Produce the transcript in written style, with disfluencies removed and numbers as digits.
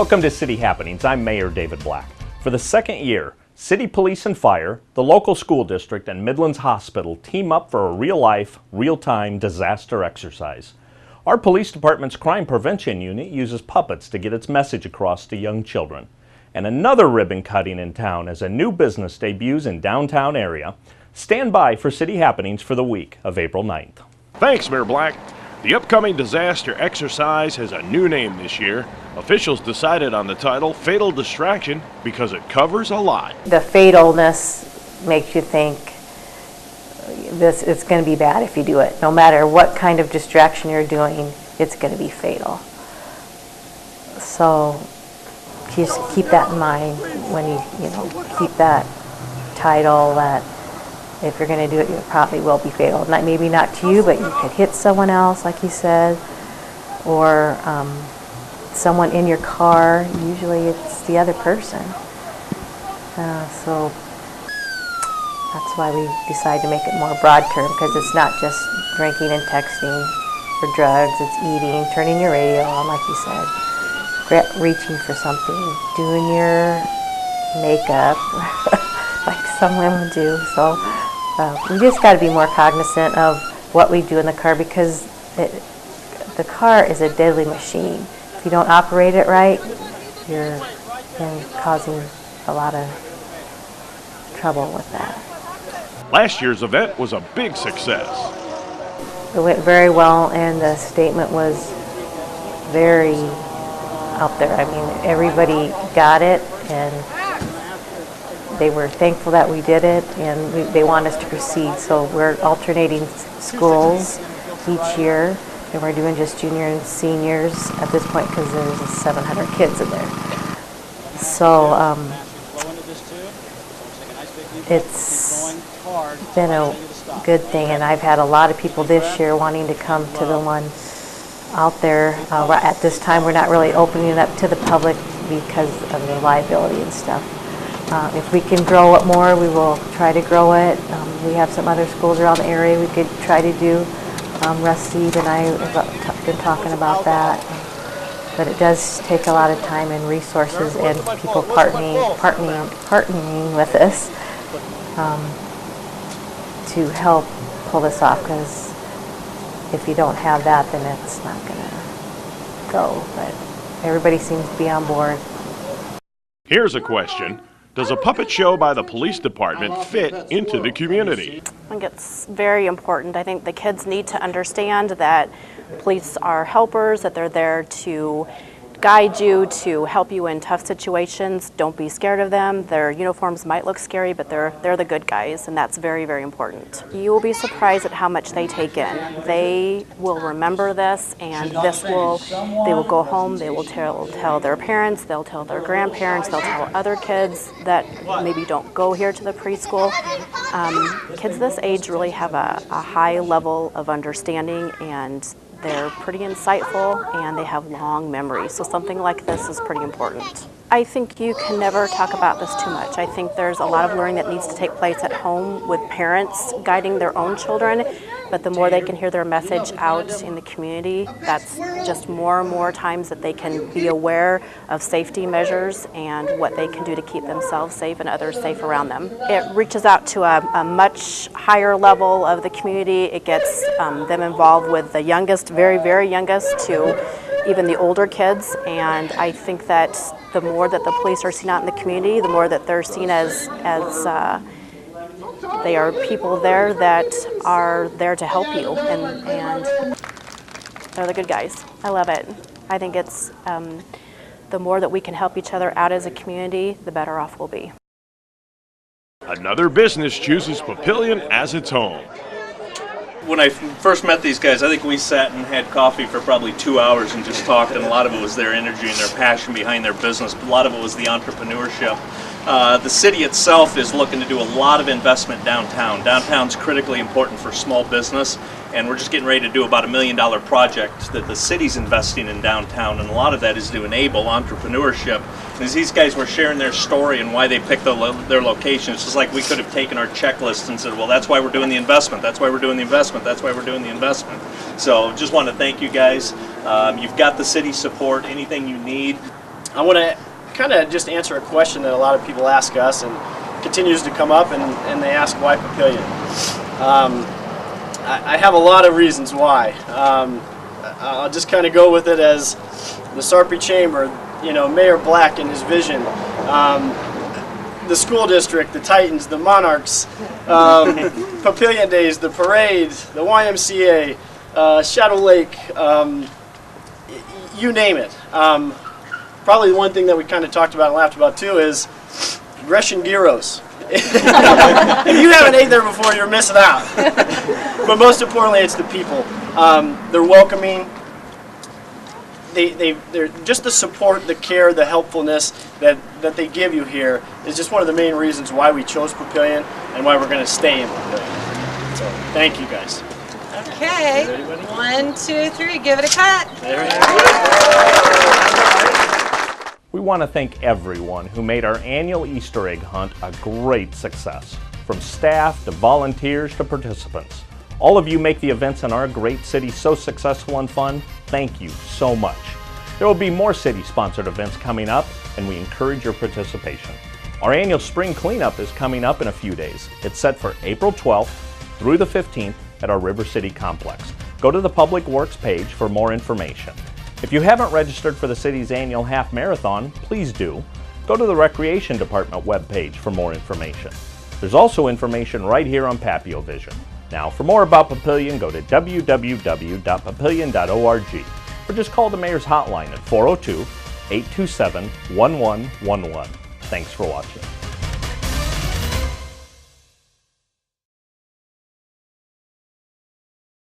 Welcome to City Happenings. I'm Mayor David Black. For the second year, City Police and Fire, the local school district, and Midlands Hospital team up for a real-life, real-time disaster exercise. Our police department's crime prevention unit uses puppets to get its message across to young children. And another ribbon cutting in town as a new business debuts in downtown area. Stand by for City Happenings for the week of April 9th. Thanks, Mayor Black. The upcoming disaster exercise has a new name this year. Officials decided on the title Fatal Distraction because it covers a lot. The fatalness makes you think it's going to be bad if you do it. No matter what kind of distraction you're doing, it's going to be fatal. So just keep that in mind when you keep that title, that if you're going to do it, it probably will be fatal. Maybe not to you, but you could hit someone else, like you said, or someone in your car. Usually it's the other person. So that's why we decided to make it more broad term, because it's not just drinking and texting or drugs. It's eating, turning your radio on, like you said, reaching for something, doing your makeup, like some women do. So we just got to be more cognizant of what we do in the car, because the car is a deadly machine. If you don't operate it right, you're causing a lot of trouble with that. Last year's event was a big success. It went very well, and the statement was very out there. I mean, everybody got it, and they were thankful that we did it, and they want us to proceed. So we're alternating schools each year, and we're doing just junior and seniors at this point because there's 700 kids in there. So it's been a good thing, and I've had a lot of people this year wanting to come to the one out there. At this time, we're not really opening it up to the public because of the liability and stuff. If we can grow it more, we will try to grow it. We have some other schools around the area we could try to do. Russ, Steve, and I have been talking about that. But it does take a lot of time and resources and people partnering with us to help pull this off, because if you don't have that, then it's not going to go. But everybody seems to be on board. Here's a question. Does a puppet show by the police department fit into the community? I think it's very important. I think the kids need to understand that police are helpers, that they're there to guide you, to help you in tough situations. Don't be scared of them. Their uniforms might look scary, but they're the good guys, and that's very, very important. You will be surprised at how much they take in. They will remember this, and they will go home, they will tell their parents, they'll tell their grandparents, they'll tell other kids that maybe don't go here to the preschool. Kids this age really have a high level of understanding, and they're pretty insightful, and they have long memories. So something like this is pretty important. I think you can never talk about this too much. I think there's a lot of learning that needs to take place at home with parents guiding their own children, but the more they can hear their message out in the community, that's just more and more times that they can be aware of safety measures and what they can do to keep themselves safe and others safe around them. It reaches out to a much higher level of the community. It gets them involved with the youngest, very, very youngest, to even the older kids, and I think that the more that the police are seen out in the community, the more that they're seen as they are people there that are there to help you, and they're the good guys. I love it. I think it's the more that we can help each other out as a community, the better off we'll be. Another business chooses Papillion as its home. When I first met these guys, I think we sat and had coffee for probably 2 hours and just talked, and a lot of it was their energy and their passion behind their business, but a lot of it was the entrepreneurship. The city itself is looking to do a lot of investment downtown. Downtown's critically important for small business, and we're just getting ready to do about $1 million project that the city's investing in downtown, and a lot of that is to enable entrepreneurship. As these guys were sharing their story and why they picked their location, it's just like we could have taken our checklist and said, well, that's why we're doing the investment, that's why we're doing the investment, that's why we're doing the investment. So just want to thank you guys. You've got the city support, anything you need. I want to kind of just answer a question that a lot of people ask us and continues to come up, and they ask why Papillion. I have a lot of reasons why. I'll just kind of go with it as the Sarpy Chamber, you know, Mayor Black and his vision, the school district, the Titans, the Monarchs, Papillion Days, the parade, the YMCA, Shadow Lake, you name it. Probably one thing that we kind of talked about and laughed about too is Gresham Gyros. If you haven't ate there before, you're missing out. But most importantly, it's the people. They're welcoming. They're just the support, the care, the helpfulness that they give you here is just one of the main reasons why we chose Papillion and why we're going to stay in Papillion. So thank you guys. Okay, 1, 2, 3, give it a cut. There you go. We want to thank everyone who made our annual Easter egg hunt a great success, from staff to volunteers to participants. All of you make the events in our great city so successful and fun. Thank you so much. There will be more city-sponsored events coming up, and we encourage your participation. Our annual spring cleanup is coming up in a few days. It's set for April 12th through the 15th at our River City complex. Go to the Public Works page for more information. If you haven't registered for the city's annual half marathon, please do. Go to the Recreation Department webpage for more information. There's also information right here on Papillion Vision. Now, for more about Papillion, go to www.papillion.org or just call the Mayor's Hotline at 402-827-1111. Thanks for watching.